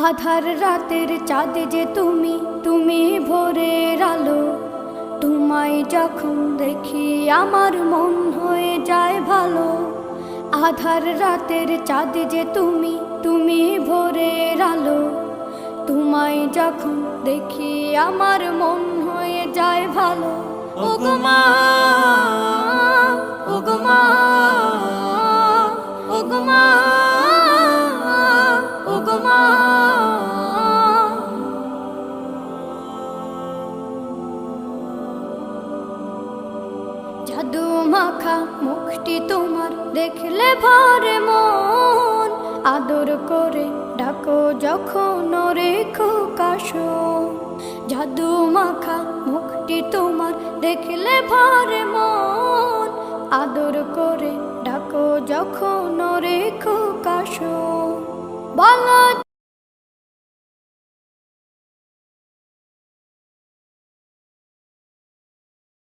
আধার রাতের চাঁদ যে তুমি, তুমি ভোরের আলো। তোমায় যখন দেখি আমার মন হয়ে যায় ভালো। আধার রাতের চাঁদ যে তুমি, তুমি ভোরের আলো। তোমায় যখন দেখি আমার মন হয়ে যায় ভালো। ওগো মা, ওগো মা, ওগো মা, ওগো মা। জাদু মাখা মুখটি তোমার দেখলে ভরে মন। আদর করে ডাকো যখন রেখো কাশন। জাদু মাখা মুখটি তোমার দেখলে ভরে মন। আদর করে ডাকো যখন রেখো কাশন। বলো